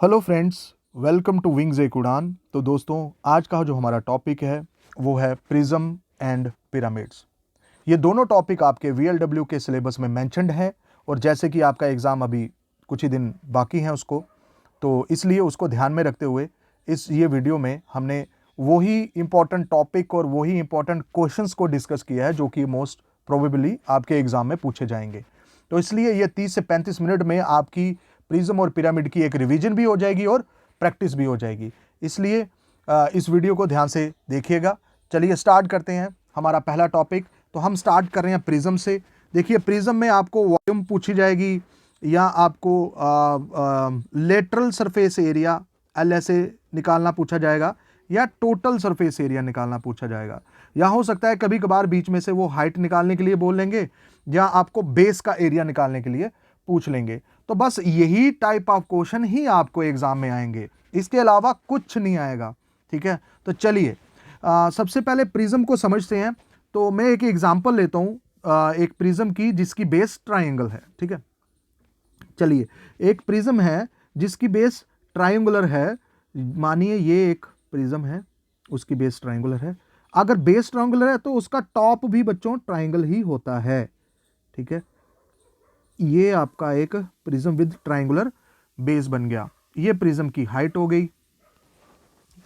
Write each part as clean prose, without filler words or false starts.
Hello friends, welcome to Wings एक उड़ान। तो दोस्तों, आज का जो हमारा टॉपिक है वो है प्रिज्म एंड पिरामिड्स। ये दोनों टॉपिक आपके वीएलडब्ल्यू के सिलेबस में मेंशन्ड है और जैसे कि आपका एग्ज़ाम अभी कुछ ही दिन बाकी हैं उसको, तो इसलिए उसको ध्यान में रखते हुए ये वीडियो में हमने वही इंपॉर्टेंट टॉपिक और वही इंपॉर्टेंट क्वेश्चंस को डिस्कस किया है जो कि मोस्ट प्रोबेबली आपके एग्ज़ाम में पूछे जाएंगे। तो इसलिए ये 30 से 35 मिनट में आपकी प्रिज्म और पिरामिड की एक रिवीजन भी हो जाएगी और प्रैक्टिस भी हो जाएगी। इसलिए इस वीडियो को ध्यान से देखिएगा। चलिए स्टार्ट करते हैं हमारा पहला टॉपिक। तो हम स्टार्ट कर रहे हैं प्रिज्म से। देखिए, प्रिज्म में आपको वॉल्यूम पूछी जाएगी या आपको लेटरल सरफेस एरिया LSA निकालना पूछा जाएगा या टोटल सरफेस एरिया निकालना पूछा जाएगा, या हो सकता है कभी कभार बीच में से वो हाइट निकालने के लिए बोल लेंगे या आपको बेस का एरिया निकालने के लिए पूछ लेंगे। तो बस यही टाइप ऑफ क्वेश्चन ही आपको एग्जाम में आएंगे, इसके अलावा कुछ नहीं आएगा। ठीक है, तो चलिए सबसे पहले प्रिज्म को समझते हैं। तो मैं एक एग्जांपल लेता हूं एक प्रिज्म की जिसकी बेस ट्रायंगल है। ठीक है, चलिए एक प्रिज्म है जिसकी बेस ट्रायंगुलर है। मानिए ये एक प्रिज्म है, उसकी बेस ट्रायंगुलर है। अगर बेस ट्रायंगुलर है तो उसका टॉप भी बच्चों ट्रायंगल ही होता है। ठीक है, ये आपका एक प्रिज्म विद ट्रायंगुलर बेस बन गया। ये प्रिज्म की हाइट हो गई।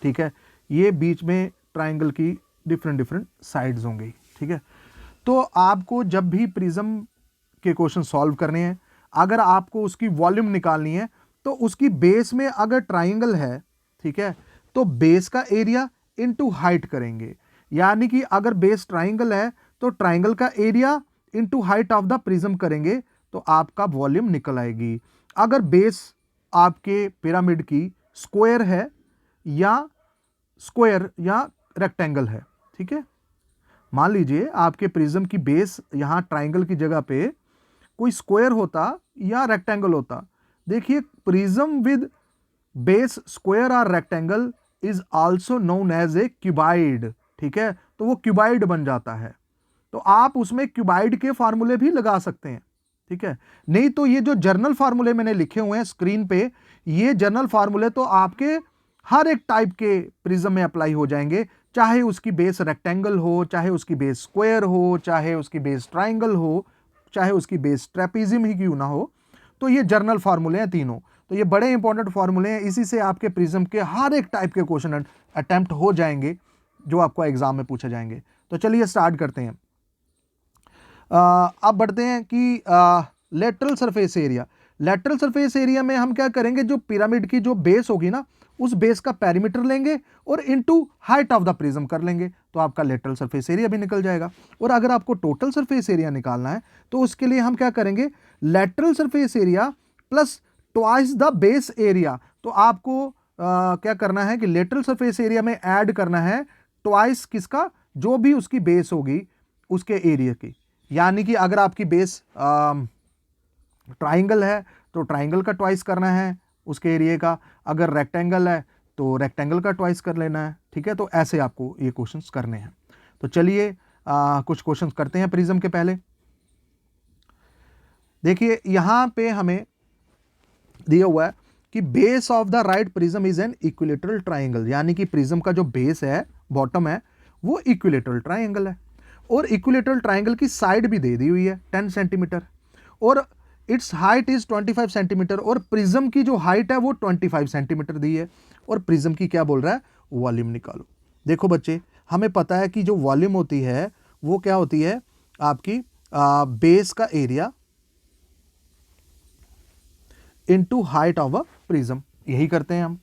ठीक है, ये बीच में ट्रायंगल की डिफरेंट साइड्स होंगी। ठीक है, तो आपको जब भी प्रिज्म के क्वेश्चन सॉल्व करने हैं, अगर आपको उसकी वॉल्यूम निकालनी है तो उसकी बेस में अगर ट्रायंगल है, ठीक है, तो बेस का एरिया इनटू हाइट करेंगे। यानी कि अगर बेस ट्रायंगल है तो ट्रायंगल का area into height of the prism करेंगे तो आपका वॉल्यूम निकल आएगी। अगर बेस आपके पिरामिड की स्क्वायर है या रेक्टेंगल है, ठीक है, मान लीजिए आपके प्रिज्म की बेस यहां ट्रायंगल की जगह पे कोई स्क्वायर होता या रेक्टेंगल होता। देखिए, प्रिज्म विद बेस स्क्वायर और rectangle is also known as a cuboid. ठीक है, तो वो क्यूबाइड बन जाता है। तो आप उसमें क्यूबाइड के फार्मूले भी लगा सकते हैं। ठीक है, नहीं तो ये जो जर्नल फार्मूले मैंने लिखे हुए हैं स्क्रीन पे, ये जर्नल फार्मूले तो आपके हर एक टाइप के प्रिज्म में अप्लाई हो जाएंगे, चाहे उसकी बेस रेक्टेंगल हो, चाहे उसकी बेस स्क्वायर हो, चाहे उसकी बेस ट्राइंगल हो, चाहे उसकी बेस ट्रेपीजियम ही क्यों ना हो। तो ये जर्नल फार्मूले हैं तीनों। तो ये बड़े इंपॉर्टेंट फार्मूले हैं, इसी से आपके प्रिज्म के हर एक टाइप के क्वेश्चन अटेम्प्ट हो जाएंगे जो आपको एग्जाम में पूछे जाएंगे। तो चलिए स्टार्ट करते हैं। अब बढ़ते हैं कि lateral surface area. Lateral surface area में हम क्या करेंगे, जो पिरामिड की जो बेस होगी ना, उस बेस का पेरीमीटर लेंगे और into height of the prism कर लेंगे, तो आपका लेटरल सरफेस एरिया भी निकल जाएगा। और अगर आपको टोटल सरफेस एरिया निकालना है तो उसके लिए हम क्या करेंगे, lateral surface area plus twice the base area. तो आपको क्या करना है कि लेटरल सरफेस एरिया में ऐड करना है ट्वाइस किसका, जो भी उसकी बेस होगी उसके एरिया की। यानी कि अगर आपकी बेस ट्राइंगल है तो ट्राइंगल का ट्वाइस करना है उसके एरिया का, अगर रेक्टेंगल है तो रेक्टेंगल का ट्वाइस कर लेना है। ठीक है, तो ऐसे आपको ये क्वेश्चंस करने हैं। तो चलिए कुछ क्वेश्चंस करते हैं प्रिज्म के पहले। देखिए यहां पे हमें दिया हुआ है कि base of the right prism is an equilateral triangle, यानी कि प्रिज्म का जो बेस है, बॉटम है, वो इक्विलेटरल ट्राइंगल है। और इक्विलेटरल ट्राइंगल की साइड भी दे दी हुई है 10 सेंटीमीटर और इट्स हाइट इज 25 सेंटीमीटर, और प्रिज्म की जो हाइट है वो 25 सेंटीमीटर दी है। और प्रिज्म की क्या बोल रहा है, वॉल्यूम निकालो। देखो बच्चे, हमें पता है कि जो वॉल्यूम होती है वो क्या होती है, आपकी बेस का area into height of a prism, यही करते हैं हम।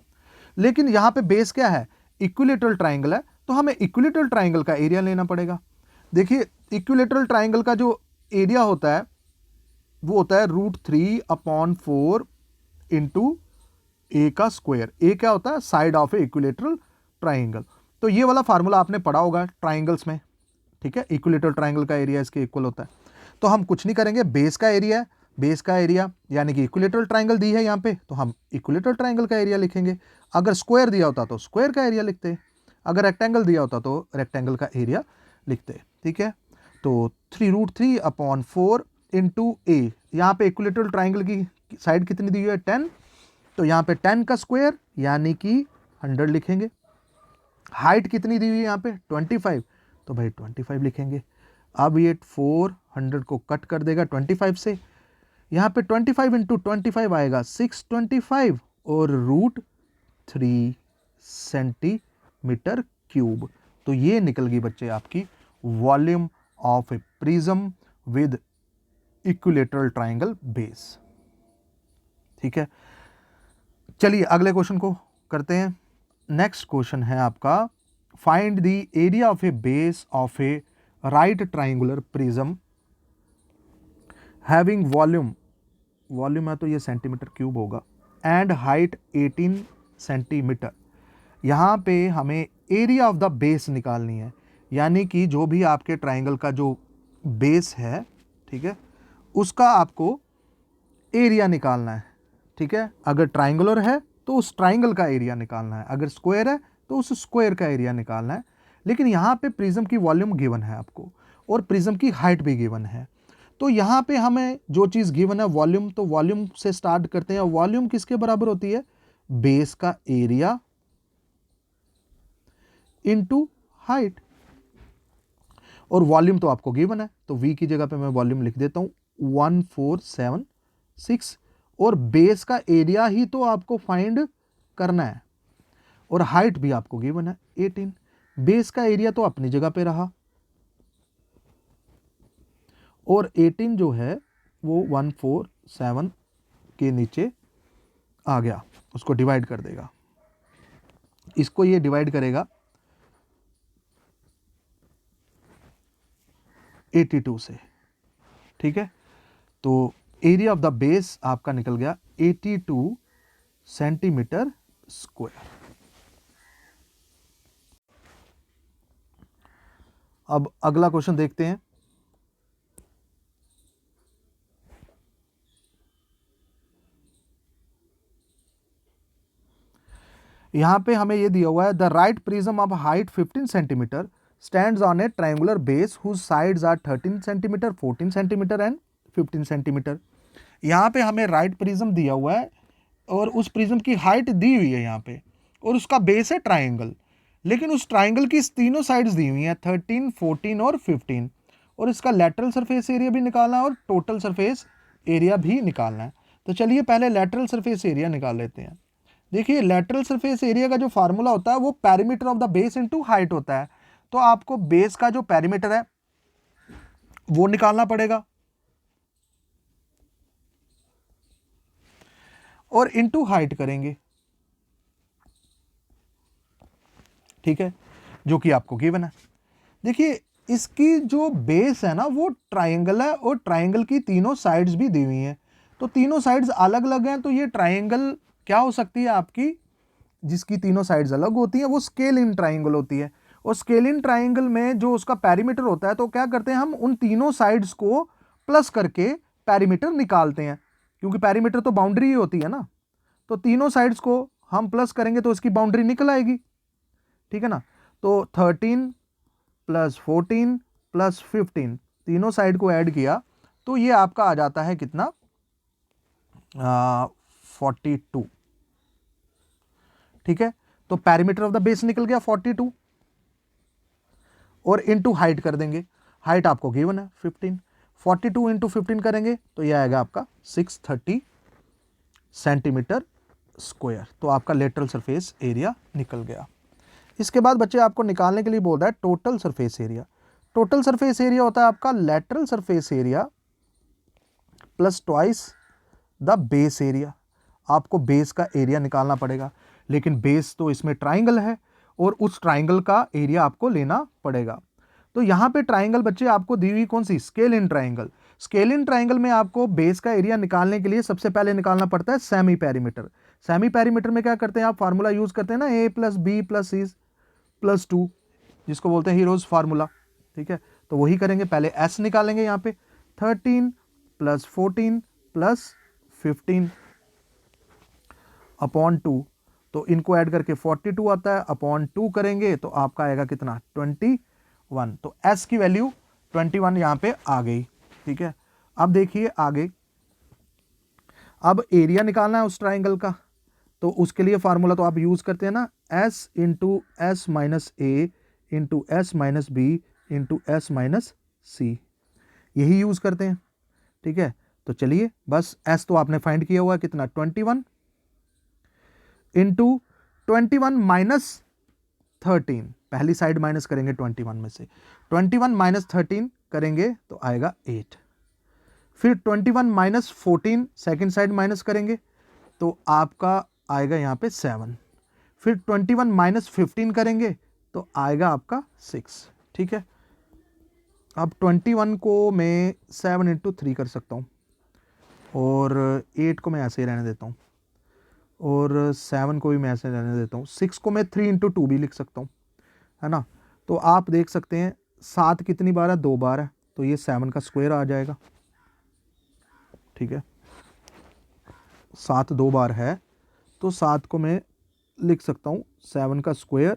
लेकिन यहां पे बेस क्या है, इक्विलेटरल ट्राइंगल है, तो हमें इक्विलेटरल ट्राइंगल का एरिया लेना पड़ेगा। देखिए, इक्विलेटरल ट्राइंगल का जो एरिया होता है वो होता है √3/4 इंटू ए का स्क्वायर। ए क्या होता है, side of A equilateral triangle. तो ये वाला फार्मूला आपने पढ़ा होगा ट्राइंगल्स में। ठीक है, इक्विलेटरल ट्राइंगल का एरिया इसके इक्वल होता है। तो हम कुछ नहीं करेंगे, बेस का एरिया है, बेस का एरिया यानी कि इक्विलेटरल ट्राइंगल दी है यहाँ पे, तो हम इक्विलेटरल ट्राइंगल का एरिया लिखेंगे। अगर स्क्वायर दिया होता तो स्क्वायर का एरिया लिखते, अगर रेक्टेंगल दिया होता तो रेक्टेंगल का एरिया लिखते। ठीक है, तो 3√3/4 इंटू ए, यहाँ पे इक्विलेटरल ट्राइंगल की साइड कितनी दी हुई है, 10, तो यहाँ पे 10 का स्क्वायर यानी कि 100 लिखेंगे। हाइट कितनी दी हुई है यहाँ पे 25, तो भाई 25 लिखेंगे। अब ये 400 को कट कर देगा 25 से, यहाँ पे 25 इंटू 25 आएगा 625 और √3 सेंटीमीटर क्यूब। तो ये निकल गई बच्चे आपकी volume of A prism with equilateral triangle base. ठीक है, चलिए अगले क्वेश्चन को करते हैं। नेक्स्ट क्वेश्चन है आपका, find the area of A base of A right triangular prism having volume है तो ये सेंटीमीटर क्यूब होगा, एंड हाइट 18 सेंटीमीटर। यहाँ पे हमें एरिया ऑफ द बेस निकालनी है, यानी कि जो भी आपके ट्राइंगल का जो बेस है, ठीक है, उसका आपको एरिया निकालना है। ठीक है, अगर ट्राइंगुलर है तो उस ट्राइंगल का एरिया निकालना है, अगर स्क्वायर है तो उस स्क्वायर का एरिया निकालना है। लेकिन यहाँ पे प्रिज्म की वॉल्यूम गिवन है आपको और प्रिज्म की हाइट भी गिवन है। तो यहाँ पे हमें जो चीज़ गिवन है वॉल्यूम, तो वॉल्यूम से स्टार्ट करते हैं। वॉल्यूम किसके बराबर होती है, बेस का एरिया इनटू हाइट, और वॉल्यूम तो आपको गिवन है तो v की जगह पे मैं वॉल्यूम लिख देता हूं 1476, और बेस का एरिया ही तो आपको फाइंड करना है और हाइट भी आपको गिवन है 18। बेस का एरिया तो अपनी जगह पे रहा और 18 जो है वो 147 के नीचे आ गया, उसको डिवाइड कर देगा, इसको ये डिवाइड करेगा 82 से। ठीक है, तो एरिया ऑफ द बेस आपका निकल गया 82 सेंटीमीटर स्क्वायर। अब अगला क्वेश्चन देखते हैं। यहां पे हमें ये दिया हुआ है, the right prism of height 15 centimetre stands on a triangular base whose sides are 13 centimetre, 14 centimetre and 15 centimetre. यहाँ पे हमें राइट प्रिज्म दिया हुआ है और उस प्रिज्म की हाइट दी हुई है यहाँ पे, और उसका बेस है ट्राइंगल, लेकिन उस ट्राइंगल की तीनों साइड्स दी हुई हैं 13, 14 और 15, और इसका लेटरल सरफेस एरिया भी निकालना है और टोटल सरफेस एरिया भी निकालना है। तो चलिए पहले लेटरल सरफेस एरिया निकाल लेते हैं। देखिए लेटरल सरफेस एरिया का जो फार्मूला होता है वो perimeter of the base into height होता है। तो आपको बेस का जो पेरीमीटर है वो निकालना पड़ेगा और इनटू हाइट करेंगे। ठीक है, जो कि आपको गिवन है। देखिए इसकी जो बेस है ना वो ट्राइंगल है और ट्राइंगल की तीनों साइड्स भी दी हुई हैं, तो तीनों साइड्स अलग अलग हैं, तो ये ट्राइंगल क्या हो सकती है आपकी, जिसकी तीनों साइड्स अलग होती हैं वो स्केल इन ट्राइंगल होती है। और स्केल इन ट्राइंगल में जो उसका पेरीमीटर होता है तो क्या करते हैं हम उन तीनों साइड्स को प्लस करके पेरीमीटर निकालते हैं, क्योंकि पेरीमीटर तो बाउंड्री ही होती है ना, तो तीनों साइड्स को हम प्लस करेंगे तो इसकी बाउंड्री निकल आएगी। ठीक है ना, तो 13 प्लस 14 प्लस 15 तीनों साइड को ऐड किया तो ये आपका आ जाता है कितना 42। ठीक है, तो पेरीमीटर ऑफ द बेस निकल गया 42 और इनटू हाइट कर देंगे, हाइट आपको गिवन है 15, 42 इंटू 15 करेंगे तो यह आएगा आपका 630 सेंटीमीटर स्क्वायर। तो आपका लेटरल सरफेस एरिया निकल गया। इसके बाद बच्चे आपको निकालने के लिए बोल रहा है total surface area. Total surface area होता है आपका lateral surface area plus twice the base area. आपको बेस का एरिया निकालना पड़ेगा, लेकिन बेस तो इसमें ट्राइंगल है और उस ट्राइंगल का एरिया आपको लेना पड़ेगा। तो यहाँ पे ट्राइंगल बच्चे आपको दी हुई कौन सी, scalene triangle. Scalene triangle में आपको बेस का एरिया निकालने के लिए सबसे पहले निकालना पड़ता है सेमी पेरीमीटर। सेमी पेरीमीटर में क्या करते हैं आप, फार्मूला यूज करते हैं ना a plus B plus C plus 2, जिसको बोलते हैं हीरोज फार्मूला। ठीक है, तो वही करेंगे, पहले s निकालेंगे यहाँ पे 13 प्लस 14 प्लस 15 अपॉन 2, तो इनको ऐड करके 42 आता है, अपॉन 2 करेंगे तो आपका आएगा कितना 21। तो s की वैल्यू 21 यहां पे आ गई। ठीक है, अब देखिए आगे, अब एरिया निकालना है उस ट्राइंगल का, तो उसके लिए फार्मूला तो आप यूज़ करते हैं ना, S into S minus A into S minus B into S minus C, यही यूज़ करते हैं। ठीक है, तो चलिए बस एस तो आपने फाइंड किया हुआ है कितना, 21 इंटू 21 माइनस 13, पहली साइड माइनस करेंगे 21 में से, 21 माइनस 13 करेंगे तो आएगा 8, फिर 21 माइनस 14 सेकेंड साइड माइनस करेंगे तो आपका आएगा यहाँ पे 7, फिर 21 माइनस 15 करेंगे तो आएगा आपका 6। ठीक है, अब 21 को मैं 7 इंटू 3 कर सकता हूँ, और 8 को मैं ऐसे ही रहने देता हूँ, और 7 को भी मैं ऐसे रहने देता हूँ, 6 को मैं 3 इंटू 2 भी लिख सकता हूँ, है ना। तो आप देख सकते हैं 7 कितनी बार है, 2 बार है, तो ये 7 का स्क्वायर आ जाएगा। ठीक है, 7 2 बार है, तो 7 को मैं लिख सकता हूँ 7 का स्क्वायर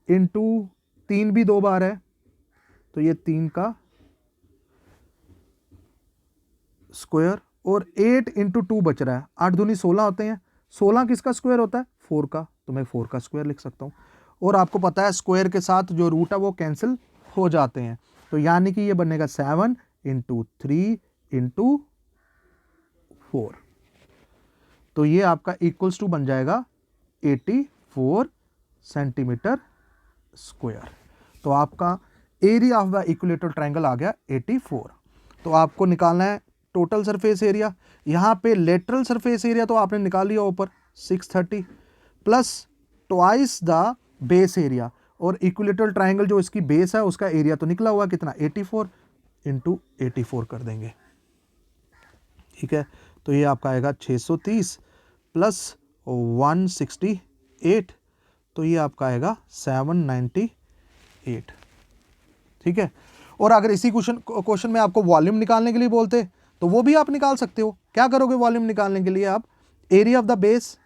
इंटू 3 भी 2 बार है, तो ये 3 का स्क्वायर, और 8 इंटू 2 बच रहा है, 8 दूनी 16 होते हैं, 16 किसका स्क्वायर होता है, 4 का, तो मैं 4 का स्क्वायर लिख सकता हूँ। और आपको पता है स्क्वायर के साथ जो रूट है वो कैंसिल हो जाते हैं, तो यानी कि ये बनेगा 7 इंटू 3 इंटू 4, तो ये आपका इक्वल्स टू बन जाएगा 84 सेंटीमीटर स्क्वायर। तो आपका area of the equilateral triangle आ गया 84। तो आपको निकालना है टोटल सरफेस एरिया, यहाँ पे लेटरल सरफेस एरिया तो आपने निकाल लिया ऊपर 630 plus twice the base area, और इक्विलेटरल ट्रायंगल जो इसकी बेस है उसका एरिया तो निकला हुआ कितना 84 इंटू 84 कर देंगे। ठीक है, तो ये आपका आएगा 630 प्लस 168, तो ये आपका आएगा 798। ठीक है, और अगर इसी क्वेश्चन में आपको वॉल्यूम निकालने के लिए बोलते तो वो भी आप निकाल सकते हो। क्या करोगे वॉल्यूम निकालने के लिए, आप एरिया ऑफ द बेस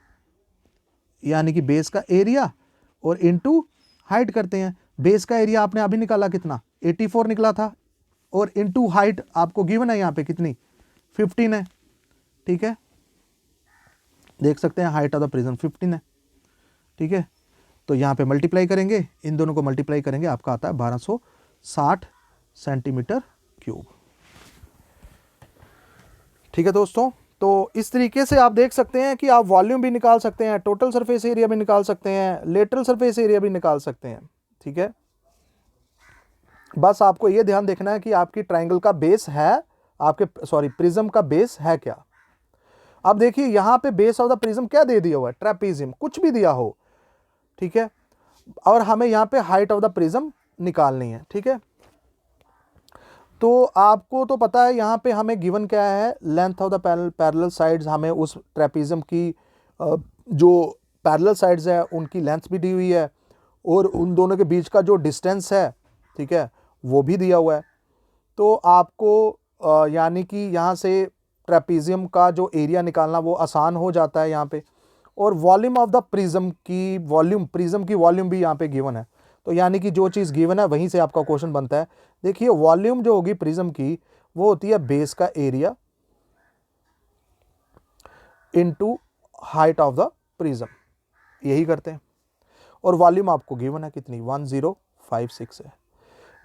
यानी कि बेस का एरिया और इनटू हाइट करते हैं। बेस का एरिया आपने अभी निकाला कितना 84 निकला था, और इनटू हाइट आपको गिवन है यहाँ पे कितनी 15 है। ठीक है, देख सकते हैं हाइट ऑफ द प्रिज्म 15 है। ठीक है, तो यहाँ पे मल्टीप्लाई करेंगे, इन दोनों को मल्टीप्लाई करेंगे, आपका आता है 1260 सेंटीमीटर क्यूब। ठीक है दोस्तों, तो इस तरीके से आप देख सकते हैं कि आप वॉल्यूम भी निकाल सकते हैं, टोटल सरफेस एरिया भी निकाल सकते हैं, लेटरल सरफेस एरिया भी निकाल सकते हैं। ठीक है, बस आपको ये ध्यान देखना है कि आपकी ट्रायंगल का बेस है, आपके प्रिज्म का बेस है क्या। अब देखिए यहाँ पे बेस ऑफ द प्रिज्म क्या दे दिया हुआ है, ट्रेपीजियम, कुछ भी दिया हो। ठीक है, और हमें यहाँ पे हाइट ऑफ द प्रिज्म निकालनी है। ठीक है, तो आपको तो पता है यहाँ पे हमें गिवन क्या है, length of the parallel sides, हमें उस ट्रेपीजियम की जो पैरेलल साइड्स है उनकी लेंथ भी दी हुई है, और उन दोनों के बीच का जो डिस्टेंस है, ठीक है, वो भी दिया हुआ है। तो आपको यानी कि यहाँ से ट्रेपीजियम का जो एरिया निकालना वो आसान हो जाता है यहाँ पे, और वॉल्यूम ऑफ द प्रिज्म की वॉल्यूम भी यहाँ पे गिवन है। तो यानी कि जो चीज़ गिवन है वहीं से आपका क्वेश्चन बनता है। देखिए वॉल्यूम जो होगी प्रिज्म की वो होती है बेस का area into height of the prism, यही करते हैं, और वॉल्यूम आपको गिवन है कितनी 1056 है।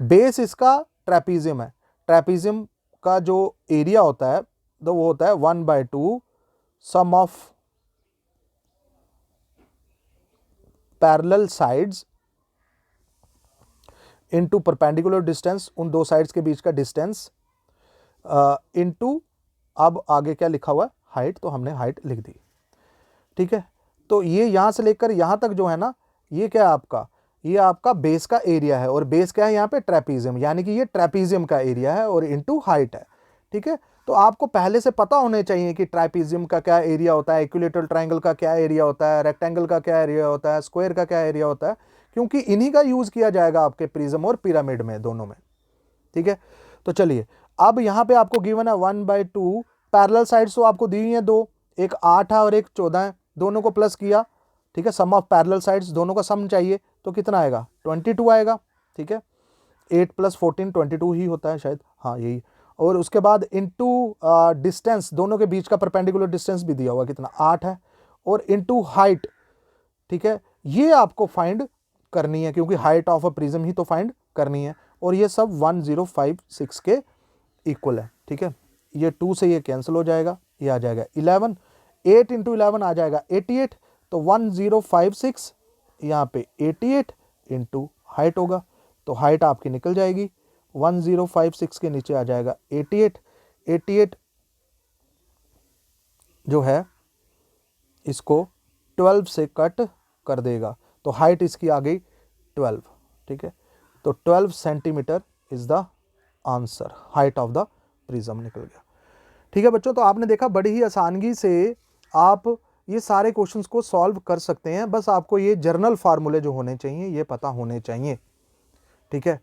बेस इसका ट्रेपीजियम है, ट्रेपीजियम का जो एरिया होता है तो वो होता है 1/2 sum of parallel sides into perpendicular distance, उन दो साइड्स के बीच का डिस्टेंस, इनटू अब आगे क्या लिखा हुआ है हाइट, तो हमने हाइट लिख दी। ठीक है, तो ये यहाँ से लेकर यहाँ तक जो है ना, ये क्या है आपका, ये आपका बेस का एरिया है, और बेस क्या है यहाँ पे ट्रेपीजियम, यानी कि ये ट्रेपीजियम का एरिया है और इनटू हाइट है। ठीक है, तो आपको पहले से पता होने चाहिए कि ट्राइपीजियम का क्या एरिया होता है, इक्विलेटरल ट्रायंगल का क्या एरिया होता है, रेक्टेंगल का क्या एरिया होता है, स्क्वायर का क्या एरिया होता है, क्योंकि इन्हीं का यूज किया जाएगा आपके प्रिज्म और पिरामिड में, दोनों में। ठीक है, तो चलिए अब यहाँ पे आपको गिवन है 1/2 पैरेलल साइड्स तो आपको दी हुई है दो, एक 8 है और एक 14 है, दोनों को प्लस किया। ठीक है, सम ऑफ पैरेलल साइड्स, दोनों का सम चाहिए तो कितना आएगा 22 आएगा। ठीक है, 8 + 14 22 ही होता है शायद, हाँ यही। और उसके बाद इनटू डिस्टेंस, दोनों के बीच का परपेंडिकुलर डिस्टेंस भी दिया हुआ कितना 8 है, और इनटू हाइट, ठीक है, ये आपको फाइंड करनी है, क्योंकि हाइट ऑफ अ प्रिज्म ही तो फाइंड करनी है, और ये सब 1056 के इक्वल है, ठीक है। ये 2 से ये कैंसिल हो जाएगा, ये आ जाएगा 11, 8 इंटू 11 आ जाएगा 88, तो 1056 यहाँ पे 88 इंटू हाइट होगा, तो हाइट आपकी निकल जाएगी, 1056 के नीचे आ जाएगा 88, 88 जो है इसको 12 से कट कर देगा, तो हाइट इसकी आ गई 12, ठीक है। तो 12 centimetre is the answer, height of the prism निकल गया, ठीक है बच्चों। तो आपने देखा बड़ी ही आसानी से आप ये सारे क्वेश्चंस को सॉल्व कर सकते हैं, बस आपको ये जर्नल फार्मूले जो होने चाहिए ये पता होने चाहिए, ठीक है।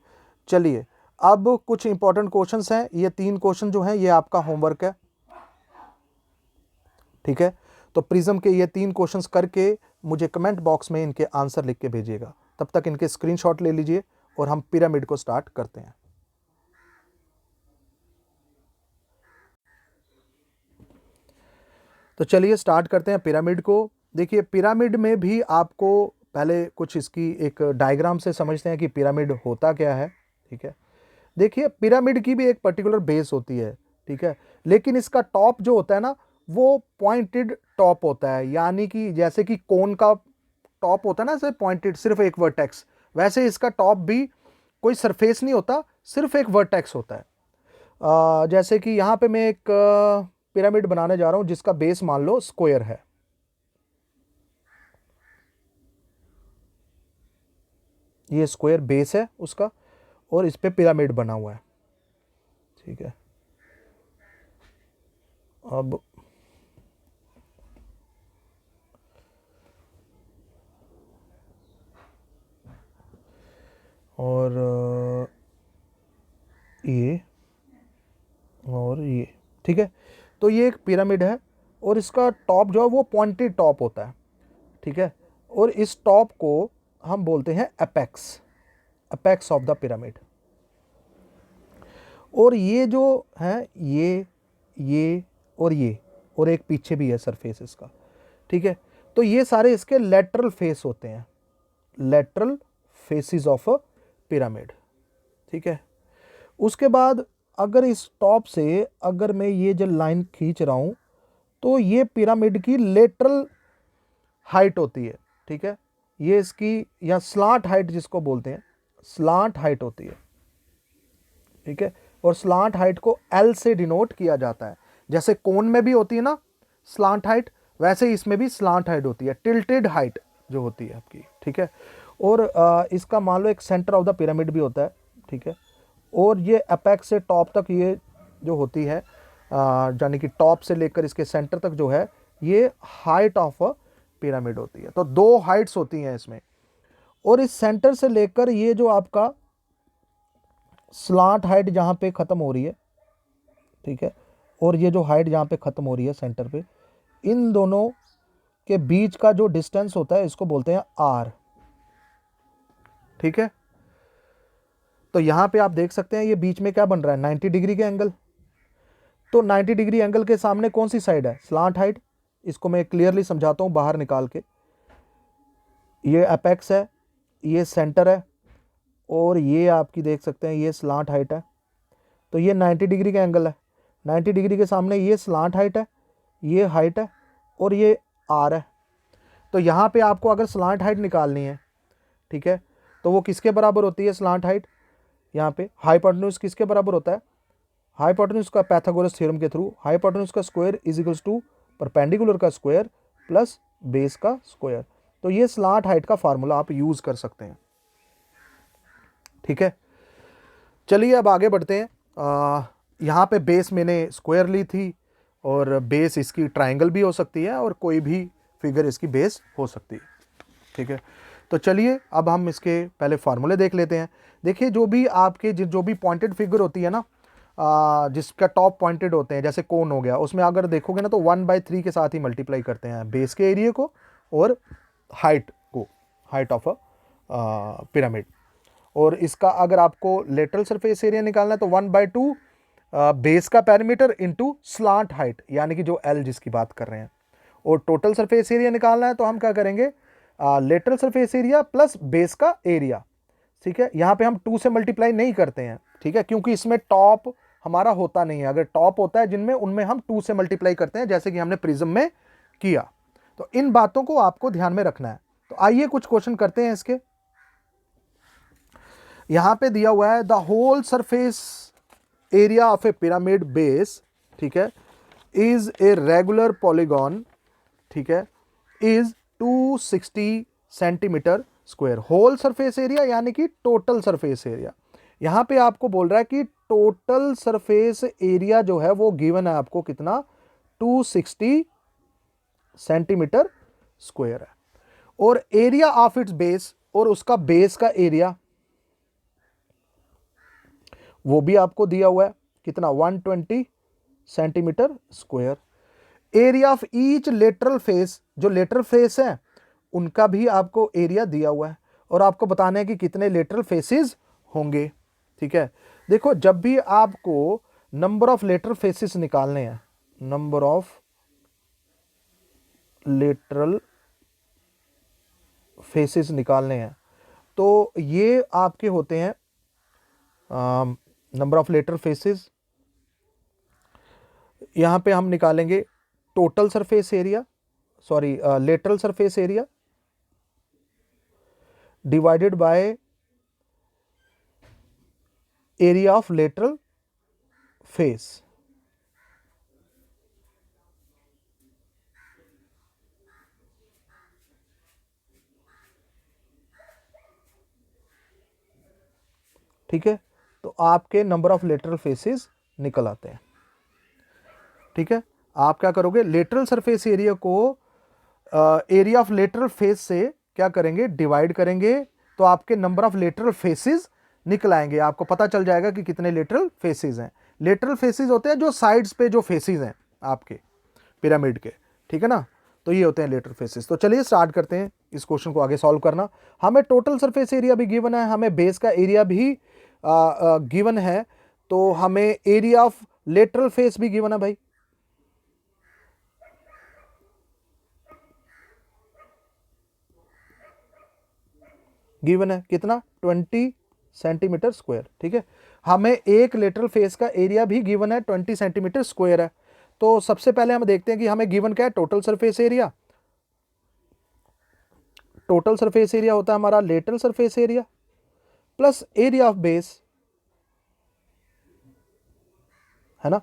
चलिए अब कुछ इंपॉर्टेंट क्वेश्चंस हैं, ये 3 क्वेश्चन जो हैं ये आपका होमवर्क है, ठीक है। तो प्रिज्म के ये 3 क्वेश्चंस करके मुझे कमेंट बॉक्स में इनके आंसर लिख के भेजिएगा, तब तक इनके स्क्रीनशॉट ले लीजिए और हम पिरामिड को स्टार्ट करते हैं। तो चलिए स्टार्ट करते हैं पिरामिड को। देखिए पिरामिड में भी आपको पहले कुछ इसकी एक डायग्राम से समझते हैं कि पिरामिड होता क्या है, ठीक है। देखिए पिरामिड की भी एक पर्टिकुलर बेस होती है, ठीक है, लेकिन इसका टॉप जो होता है ना वो पॉइंटेड टॉप होता है, यानी कि जैसे कि कोन का टॉप होता है ना ऐसे पॉइंटेड, सिर्फ एक वर्टेक्स, वैसे इसका टॉप भी कोई सरफेस नहीं होता, सिर्फ एक वर्टेक्स होता है। जैसे कि यहाँ पे मैं एक पिरामिड बनाने जा रहा हूँ जिसका बेस मान लो स्क्वायर है, ये स्क्वायर बेस है उसका, और इस पे पिरामिड बना हुआ है, ठीक है। अब और ये और ये, ठीक है। तो ये एक पिरामिड है और इसका टॉप जो है वो पॉइंटेड टॉप होता है, ठीक है, और इस टॉप को हम बोलते हैं apex, apex of the pyramid. और ये जो है ये और एक पीछे भी है सरफेस इसका, ठीक है। तो ये सारे इसके लेटरल फेस होते हैं, lateral faces of a pyramid, ठीक है। उसके बाद अगर इस टॉप से अगर मैं ये जो लाइन खींच रहा हूं तो ये पिरामिड की लेटरल हाइट होती है, ठीक है। ये इसकी या स्लांट हाइट जिसको बोलते हैं, स्लांट हाइट होती है, ठीक है। और स्लांट हाइट को एल से डिनोट किया जाता है, जैसे कोन में भी होती है ना स्लांट हाइट, वैसे इसमें भी स्लांट हाइट होती है, टिल्टेड हाइट जो होती है आपकी, ठीक है। और इसका मान लो एक सेंटर ऑफ द पिरामिड भी होता है, ठीक है। और ये अपेक्स से टॉप तक ये जो होती है यानी कि टॉप से लेकर इसके सेंटर तक जो है ये हाइट ऑफ अ पिरामिड होती है। तो 2 हाइट्स होती हैं इसमें, और इस सेंटर से लेकर ये जो आपका स्लांट हाइट जहाँ पे ख़त्म हो रही है, ठीक है, और ये जो हाइट जहाँ पे ख़त्म हो रही है सेंटर पे, इन दोनों के बीच का जो डिस्टेंस होता है इसको बोलते हैं आर, ठीक है। तो यहाँ पे आप देख सकते हैं ये बीच में क्या बन रहा है 90 डिग्री के एंगल, तो 90 डिग्री एंगल के सामने कौन सी साइड है स्लांट हाइट, इसको मैं क्लियरली समझाता हूँ बाहर निकाल के। ये एपेक्स है, ये सेंटर है, और ये आपकी देख सकते हैं ये स्लांट हाइट है, तो ये 90 डिग्री का एंगल है, 90 डिग्री के सामने ये स्लांट हाइट है, ये हाइट है, और ये आर है। तो यहाँ पे आपको अगर स्लांट हाइट निकालनी है, ठीक है, तो वो किसके बराबर होती है स्लांट हाइट, यहाँ पे हाइपोटेन्यूज किसके बराबर होता है, हाइपोटेन्यूज का पाइथागोरस थ्योरम के थ्रू हाइपोटेन्यूज का square is equals to perpendicular का स्क्वायर प्लस बेस का स्क्वायर। तो ये स्लांट हाइट का फार्मूला आप यूज कर सकते हैं, ठीक है। चलिए अब आगे बढ़ते हैं। यहाँ पे बेस मैंने स्क्वायर ली थी, और बेस इसकी ट्राइंगल भी हो सकती है और कोई भी फिगर इसकी बेस हो सकती है, ठीक है। तो चलिए अब हम इसके पहले फार्मूले देख लेते हैं। देखिए जो भी आपके जो भी पॉइंटेड फिगर होती है ना, जिसका टॉप पॉइंटेड होते हैं, जैसे कोन हो गया, उसमें अगर देखोगे ना तो 1/3 के साथ ही मल्टीप्लाई करते हैं बेस के एरिया को और हाइट को, हाइट ऑफ अ पिरामिड। और इसका अगर आपको लेटरल सरफेस एरिया निकालना है तो 1/2 बेस का पैरामीटर इंटू स्लांट हाइट, यानी कि जो एल जिसकी बात कर रहे हैं, और टोटल सरफेस एरिया निकालना है तो हम क्या करेंगे, lateral surface area plus base का एरिया, ठीक है। यहाँ पे हम 2 से मल्टीप्लाई नहीं करते हैं, ठीक है, क्योंकि इसमें टॉप हमारा होता नहीं है। अगर टॉप होता है जिनमें, उनमें हम 2 से मल्टीप्लाई करते हैं, जैसे कि हमने प्रिज्म में किया। तो इन बातों को आपको ध्यान में रखना है। तो आइए कुछ क्वेश्चन करते हैं इसके। यहां पे दिया हुआ है the whole surface area of a pyramid base, ठीक है, इज ए रेगुलर पॉलीगॉन, ठीक है, is 260 centimetre square. Whole surface area यानी कि टोटल सरफेस एरिया। यहां पे आपको बोल रहा है कि टोटल सरफेस एरिया जो है वो गिवन है आपको कितना, 260 सेंटीमीटर स्क्वायर है। और एरिया ऑफ इट्स बेस, और उसका बेस का एरिया वो भी आपको दिया हुआ है कितना, 120 centimetre square. Area of each lateral face, जो लेटरल फेस है उनका भी आपको एरिया दिया हुआ है, और आपको बताना है कि कितने लेटरल फेसेस होंगे, ठीक है। देखो, जब भी आपको नंबर ऑफ लेटरल फेसेस निकालने हैं, नंबर ऑफ लेटरल फेसेस निकालने हैं, तो ये आपके होते हैं नंबर ऑफ लेटरल फेसेस। यहां पे हम निकालेंगे total surface area, sorry lateral surface area divided by area of lateral face, ठीक है। तो आपके नंबर ऑफ लेटरल फेसेस निकल आते हैं, ठीक है। आप क्या करोगे, लेटरल सरफेस एरिया को एरिया ऑफ लेटरल फेस से क्या करेंगे, डिवाइड करेंगे, तो आपके नंबर ऑफ लेटरल फेसेस निकल आएंगे। आपको पता चल जाएगा कि कितने लेटरल फेसेस हैं। लेटरल फेसेस होते हैं जो साइड्स पे जो फेसेस हैं आपके पिरामिड के, ठीक है ना। तो ये होते हैं लेटरल फेसेस। तो चलिए स्टार्ट करते हैं इस क्वेश्चन को आगे सॉल्व करना। हमें टोटल सरफेस एरिया भी गिवन है, हमें बेस का एरिया भी गिवन है, तो हमें एरिया ऑफ लेटरल फेस भी गिवन है भाई। गिवन है कितना, 20 सेंटीमीटर स्क्वायर, ठीक है। हमें एक लेटरल फेस का एरिया भी गिवन है, 20 सेंटीमीटर स्क्वायर है। तो सबसे पहले हम देखते हैं कि हमें गिवन क्या है, total surface area. Total surface area होता है हमारा lateral surface area plus area of base, है ना।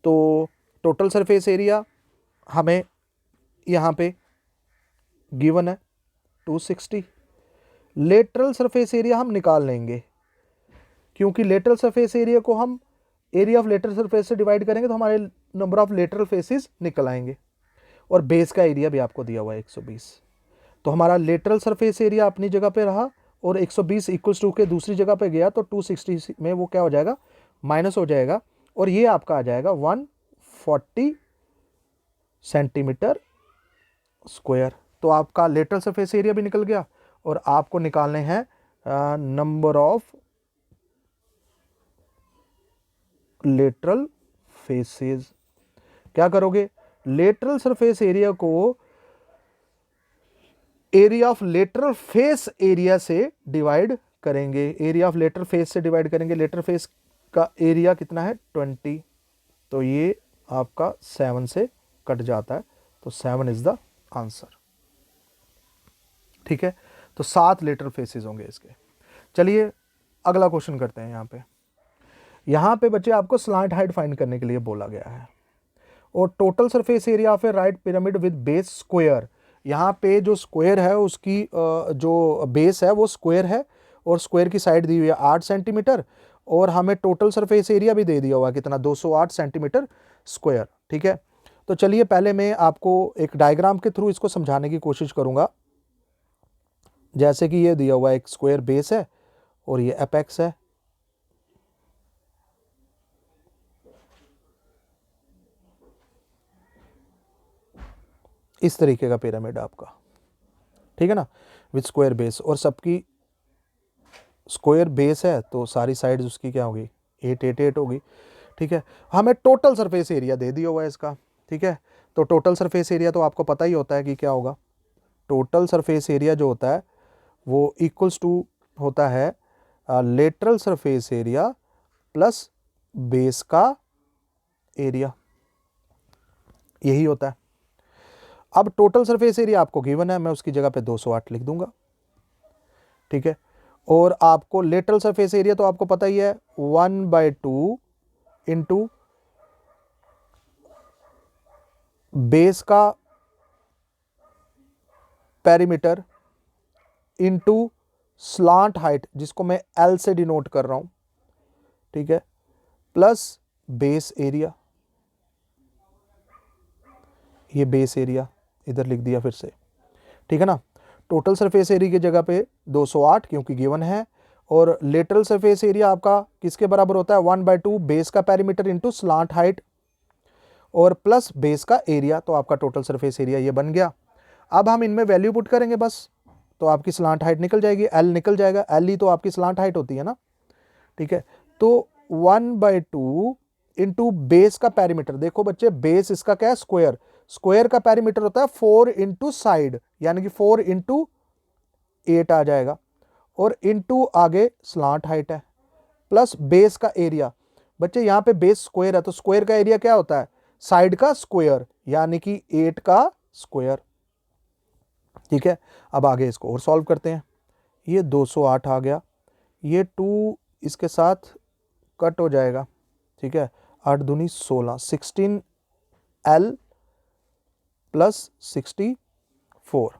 तो टोटल सरफेस एरिया हमें यहां पे गिवन है 260। लेटरल सरफेस एरिया हम निकाल लेंगे, क्योंकि लेटरल सरफेस एरिया को हम एरिया ऑफ लेटरल सरफेस से डिवाइड करेंगे तो हमारे नंबर ऑफ लेटरल फेसेस निकल आएंगे। और बेस का एरिया भी आपको दिया हुआ है 120। तो हमारा लेटरल सरफेस एरिया अपनी जगह पे रहा, और 120 इक्वल्स टू के दूसरी जगह पे गया, तो 260 में वो क्या हो जाएगा, माइनस हो जाएगा, और ये आपका आ जाएगा 140 सेंटीमीटर स्क्वायर। तो आपका लेटरल सरफेस एरिया भी निकल गया, और आपको निकालने हैं नंबर ऑफ लेटरल फेसेस। क्या करोगे, लेटरल सरफेस एरिया को area of lateral face area से डिवाइड करेंगे। एरिया ऑफ लेटरल फेस से डिवाइड करेंगे, लेटरल फेस का एरिया कितना है 20, तो ये आपका 7 से कट जाता है, तो 7 इज द आंसर, ठीक है। तो 7 लेटरल फेसेस होंगे इसके। चलिए अगला क्वेश्चन करते हैं। यहां पे बच्चे आपको स्लांट हाइट फाइंड करने के लिए बोला गया है, और total surface area of A right pyramid with base square. यहाँ पे जो स्क्वायर है उसकी जो बेस है वो स्क्वायर है, और स्क्वायर की साइड दी हुई है 8 सेंटीमीटर, और हमें टोटल सरफेस एरिया भी दे दिया हुआ कितना, 208 सेंटीमीटर स्क्वायर, ठीक है। तो चलिए पहले मैं आपको एक डायग्राम के थ्रू इसको समझाने की कोशिश करूंगा। जैसे कि ये दिया हुआ एक स्क्वायर बेस है, और ये एपेक्स है, इस तरीके का पिरामिड आपका, ठीक है ना, विद स्क्वायर बेस, और सबकी स्क्वायर बेस है, तो सारी साइड्स उसकी क्या होगी, 8 8 8 होगी, ठीक है। हमें टोटल सरफेस एरिया दे दिया हुआ है इसका, ठीक है। तो टोटल सरफेस एरिया तो आपको पता ही होता है कि क्या होगा। टोटल सरफेस एरिया जो होता है वो इक्वल्स टू होता है lateral surface area plus base का एरिया, यही होता है। अब टोटल सरफेस एरिया आपको गिवन है, मैं उसकी जगह पे 208 लिख दूंगा, ठीक है। और आपको लेटरल सरफेस एरिया तो आपको पता ही है 1/2 इंटू बेस का पेरीमीटर इंटू स्लांट हाइट, जिसको मैं एल से डिनोट कर रहा हूं, ठीक है, प्लस बेस एरिया, ये बेस एरिया इधर लिख दिया फिर से, ठीक है ना। टोटल सरफेस एरिया की जगह पे 208 क्योंकि गिवन है, और लेटरल सरफेस एरिया आपका किसके बराबर होता है 1/2 बेस का पेरीमीटर इंटू स्लांट हाइट और प्लस बेस का एरिया, तो आपका टोटल सरफेस एरिया ये बन गया। अब हम इनमें वैल्यू पुट करेंगे बस, तो आपकी स्लांट हाइट निकल जाएगी, एल निकल जाएगा, एल ही तो आपकी स्लांट हाइट होती है ना, ठीक है। तो 1/2 इंटू बेस का पेरीमीटर, देखो बच्चे बेस इसका क्या है स्क्वायर, स्क्वायर का पेरीमीटर होता है 4 इंटू साइड, यानी कि 4 इंटू 8 आ जाएगा, और इंटू आगे स्लांट हाइट है, प्लस बेस का एरिया। बच्चे यहां पे बेस स्क्वायर है तो स्क्वायर का एरिया क्या होता है साइड का स्क्वायर, यानी कि 8 का स्क्वायर, ठीक है। अब आगे इसको और सॉल्व करते हैं, ये 208 आ गया, ये 2 इसके साथ कट हो जाएगा, ठीक है, 8 दूनी 16, 16L प्लस 64,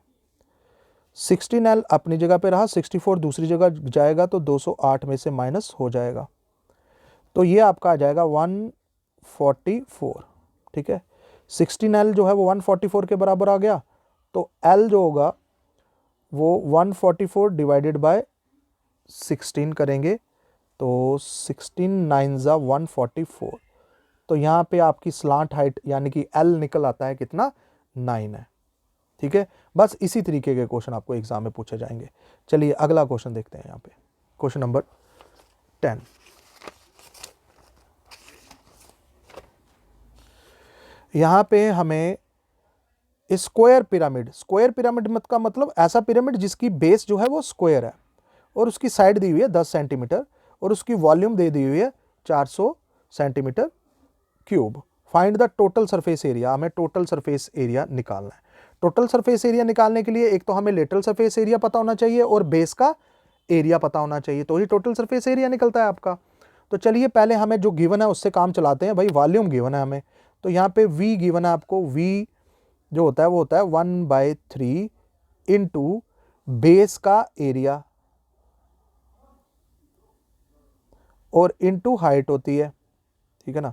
16L अपनी जगह पे रहा, 64 दूसरी जगह जाएगा तो 208 में से माइनस हो जाएगा, तो ये आपका आ जाएगा 144, ठीक है। 16L जो है वो 144 के बराबर आ गया, तो L जो होगा वो 144 डिवाइडेड बाय 16 करेंगे, तो 16 9 जा 144, तो यहाँ पे आपकी स्लांट हाइट यानी कि L निकल आता है कितना 9 है, ठीक है। बस इसी तरीके के क्वेश्चन आपको एग्जाम में पूछे जाएंगे। चलिए अगला क्वेश्चन देखते हैं, यहाँ पे क्वेश्चन नंबर 10। यहाँ पे हमें स्क्वायर पिरामिड, स्क्वायर पिरामिड मत का मतलब ऐसा पिरामिड जिसकी बेस जो है वो स्क्वायर है और उसकी साइड दी हुई है 10 सेंटीमीटर और उसकी वॉल्यूम दे दी हुई है 400 centimetre cube. Find the total surface area, हमें टोटल सरफेस एरिया निकालना है। टोटल सरफेस एरिया निकालने के लिए एक तो हमें लेटरल सरफेस एरिया पता होना चाहिए और बेस का एरिया पता होना चाहिए, तो ही टोटल सरफेस एरिया निकलता है आपका। तो चलिए पहले हमें जो गिवन है उससे काम चलाते हैं। भाई वॉल्यूम गिवन है हमें, तो यहाँ पे V गिवन है आपको, V जो होता है वो होता है 1/3 इंटू बेस का एरिया और इंटू हाइट होती है, ठीक है ना।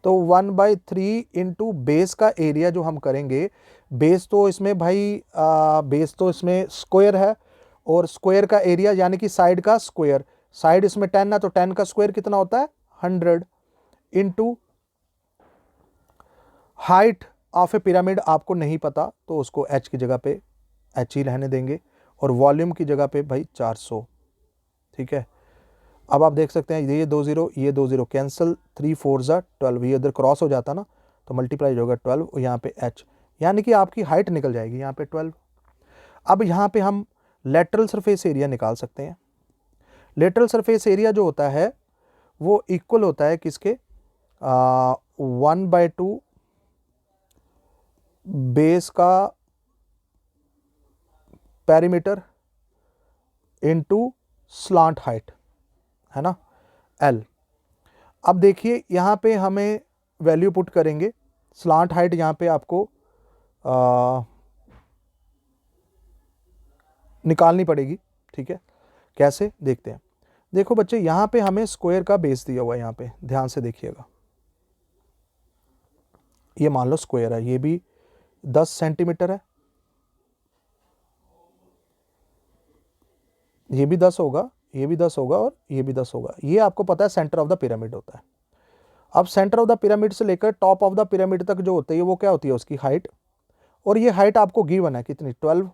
तो 1/3 इंटू बेस का एरिया जो हम करेंगे, बेस तो इसमें भाई बेस तो इसमें स्क्वायर है और स्क्वायर का एरिया यानी कि साइड का स्क्वायर, साइड इसमें 10 है तो 10 का स्क्वायर कितना होता है 100 into height of a pyramid आपको नहीं पता तो उसको h की जगह पे h ही रहने देंगे और वॉल्यूम की जगह पे भाई 400, ठीक है। अब आप देख सकते हैं ये 2 0 कैंसिल, 3 4 जा 12, ये इधर क्रॉस हो जाता ना तो मल्टीप्लाई होगा 12 और यहाँ पे h, यानी कि आपकी हाइट निकल जाएगी यहाँ पे 12। अब यहाँ पे हम लेटरल सरफेस एरिया निकाल सकते हैं। लेटरल सरफेस एरिया जो होता है वो इक्वल होता है किसके 1/2 बेस का पेरीमीटर इनटू स्लांट हाइट, है ना L। अब देखिए यहाँ पे हमें वैल्यू पुट करेंगे, स्लांट हाइट यहाँ पे आपको निकालनी पड़ेगी, ठीक है। कैसे देखते हैं, देखो बच्चे यहाँ पे हमें स्क्वायर का बेस दिया हुआ है, यहाँ पे ध्यान से देखिएगा, ये मान लो स्क्वायर है, ये भी 10 सेंटीमीटर है, ये भी 10 होगा, ये भी 10 होगा और ये भी 10 होगा। ये आपको पता है सेंटर ऑफ द पिरामिड होता है। अब सेंटर ऑफ द पिरामिड से लेकर टॉप ऑफ द पिरामिड तक जो होती है वो क्या होती है उसकी हाइट, और ये हाइट आपको गिवन है कितनी 12।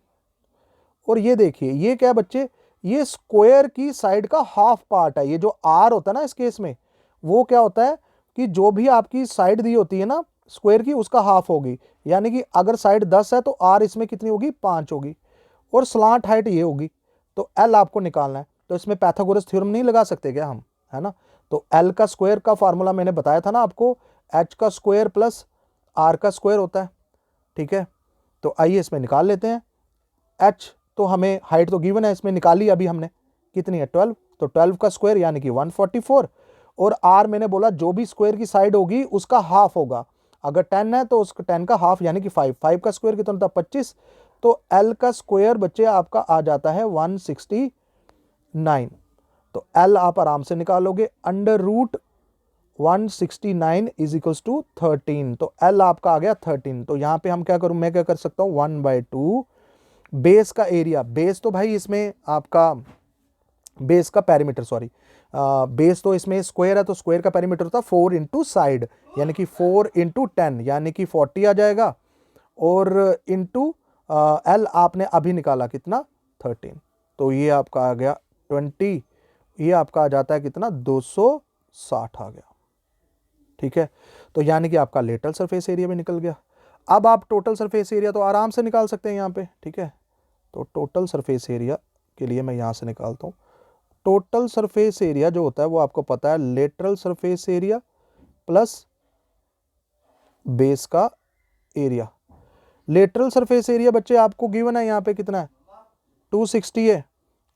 और ये देखिए ये क्या है बच्चे, ये स्क्वायर की साइड का हाफ पार्ट है। ये जो R होता है ना इस केस में, वो क्या होता है कि जो भी आपकी साइड दी होती है ना स्क्वायर की उसका हाफ होगी, यानी कि अगर साइड 10 है तो आर इसमें कितनी होगी, 5 होगी, और स्लांट हाइट ये होगी, तो एल आपको निकालना है। तो इसमें पैथागोरस थ्योरम नहीं लगा सकते क्या हम, है ना। तो एल का स्क्वायर का फार्मूला मैंने बताया था ना आपको, एच का स्क्वायर प्लस आर का स्क्वायर होता है, ठीक है। तो आइए इसमें निकाल लेते हैं। एच तो हमें हाइट तो गिवन है, इसमें निकाली अभी हमने, कितनी है 12, तो 12 का स्क्वायर यानी कि 144, और आर मैंने बोला जो भी स्क्वायर की साइड होगी उसका हाफ होगा, अगर 10 है तो उसका 10 का हाफ यानी कि 5, 5 का स्क्वायर कितना था 25, तो एल का स्क्वायर बच्चे आपका आ जाता है 169। तो एल आप आराम से निकालोगे, under root 169 is equals to 13, तो एल आपका आ गया 13। तो यहां पे हम क्या करूं, मैं क्या कर सकता हूं 1/2 बेस का एरिया, बेस तो भाई इसमें आपका बेस का पेरीमीटर, सॉरी बेस तो इसमें स्क्वायर है तो स्क्वायर का पेरीमीटर होता है 4 इंटू साइड, यानी कि 4 इंटू 10 यानी कि 40 आ जाएगा, और इंटू एल आपने अभी निकाला कितना 13, तो ये आपका आ गया 20, ये आपका आ जाता है कितना 260 आ गया, ठीक है। तो यानी कि आपका लेटरल सरफेस एरिया भी निकल गया। अब आप टोटल सरफेस एरिया तो आराम से निकाल सकते हैं यहाँ पे, ठीक है। तो टोटल सरफेस एरिया के लिए मैं यहाँ से निकालता हूँ। टोटल सरफेस एरिया जो होता है वो आपको पता है lateral surface area plus base का एरिया। लेटरल सरफेस एरिया बच्चे आपको गिवन है यहाँ पे कितना है 260 है,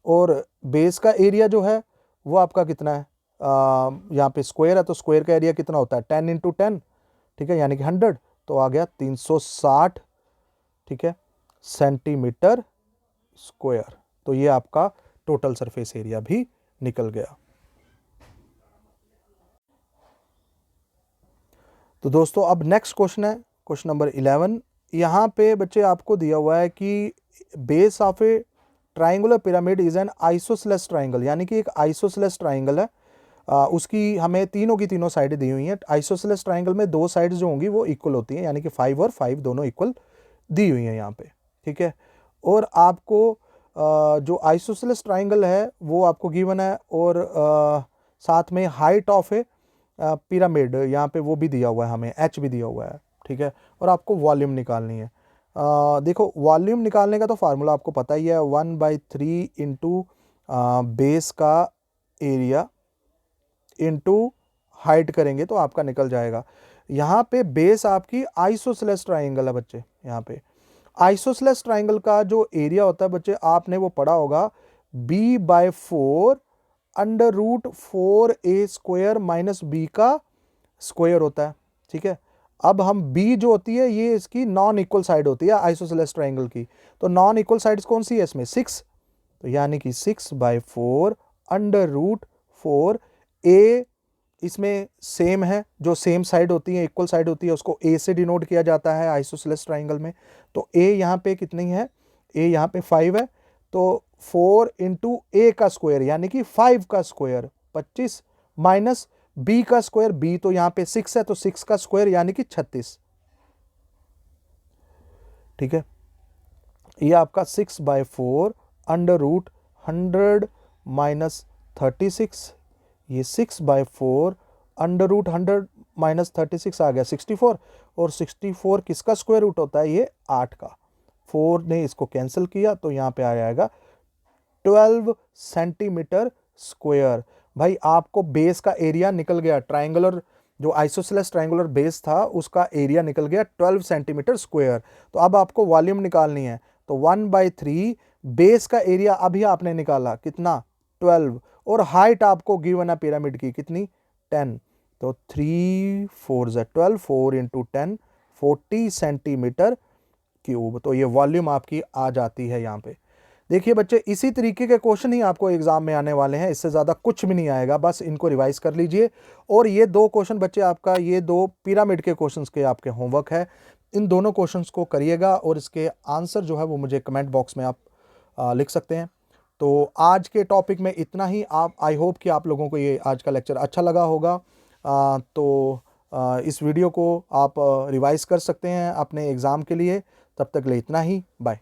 और बेस का एरिया जो है वो आपका कितना है, यहाँ पे स्क्वायर है तो स्क्वायर का एरिया कितना होता है 10 इंटू 10, ठीक है, यानी कि 100, तो आ गया 360, ठीक है, सेंटीमीटर स्क्वायर। तो ये आपका टोटल सरफेस एरिया भी निकल गया। तो दोस्तों अब नेक्स्ट क्वेश्चन है क्वेश्चन नंबर 11। यहाँ पे बच्चे आपको दिया हुआ है कि base of a triangular pyramid is an isosceles triangle, यानी कि एक आइसोसेलेस ट्राइंगल है, उसकी हमें तीनों की तीनों साइडें दी हुई हैं। आइसोसेलेस ट्राइंगल में दो साइड्स जो होंगी वो इक्वल होती हैं, यानी कि 5 और 5 दोनों इक्वल दी हुई हैं यहाँ पे, ठीक है। और आपको जो आइसोसेलेस ट्राइंगल है वो आपको गिवन है, और साथ में हाइट ऑफ ए पिरामिड यहाँ पे वो भी दिया हुआ है, हमें एच भी दिया हुआ है, ठीक है। और आपको वॉल्यूम निकालनी है। देखो वॉल्यूम निकालने का तो फार्मूला आपको पता ही है, 1/3 इंटू बेस का एरिया इंटू हाइट करेंगे तो आपका निकल जाएगा। यहाँ पे बेस आपकी आइसोसेलेस ट्राइंगल है बच्चे, यहाँ पे आइसोसेलेस ट्राइंगल का जो एरिया होता है बच्चे आपने वो पढ़ा होगा b/4 under root 4a square minus b का स्क्वायर होता है, ठीक है। अब हम b जो होती है ये इसकी नॉन इक्वल साइड होती है आइसोसेलेस ट्राइंगल की, तो नॉन इक्वल साइड्स कौन सी है इसमें 6, तो यानी कि 6/4 अंडर रूट 4 a इसमें सेम है, जो सेम साइड होती है इक्वल साइड होती है उसको a से डिनोट किया जाता है आइसोसेलेस ट्राइंगल में। तो a यहाँ पे कितनी है, a यहाँ पे 5 है, तो 4 इंटू a का स्क्वायर यानी कि 5 का स्क्वायर 25 माइनस b का स्क्वायर, b तो यहाँ पे 6 है तो 6 का स्क्वायर यानी कि 36, ठीक है। ये आपका 6/4 अंडर रूट 100 माइनस 36, ये 6/4 अंडर रूट 100 माइनस 36 आ गया 64, और 64 किसका स्क्वायर रूट होता है, ये 8 का, 4 ने इसको कैंसिल किया तो यहाँ पे आ जाएगा 12 सेंटीमीटर स्क्वायर। भाई आपको बेस का एरिया निकल गया, ट्राइंगुलर जो आइसोसेलेस ट्राइंगुलर बेस था उसका एरिया निकल गया 12 सेंटीमीटर स्क्वायर। तो अब आपको वॉल्यूम निकालनी है, तो 1/3 बेस का एरिया अभी आपने निकाला कितना 12, और हाइट आपको गिवन है पिरामिड की कितनी 10, तो 3 4 12, 4 इंटू 10 40 सेंटीमीटर क्यूब। तो ये वॉल्यूम आपकी आ जाती है यहाँ पे। देखिए बच्चे इसी तरीके के क्वेश्चन ही आपको एग्जाम में आने वाले हैं, इससे ज़्यादा कुछ भी नहीं आएगा, बस इनको रिवाइज कर लीजिए। और ये दो क्वेश्चन बच्चे आपका, ये दो पिरामिड के क्वेश्चंस के आपके होमवर्क है, इन दोनों क्वेश्चंस को करिएगा और इसके आंसर जो है वो मुझे कमेंट बॉक्स में आप लिख सकते हैं। तो आज के टॉपिक में इतना ही। आप आई होप कि आप लोगों को ये आज का लेक्चर अच्छा लगा होगा। इस वीडियो को आप रिवाइज कर सकते हैं अपने एग्ज़ाम के लिए। तब तक ले इतना ही, बाय।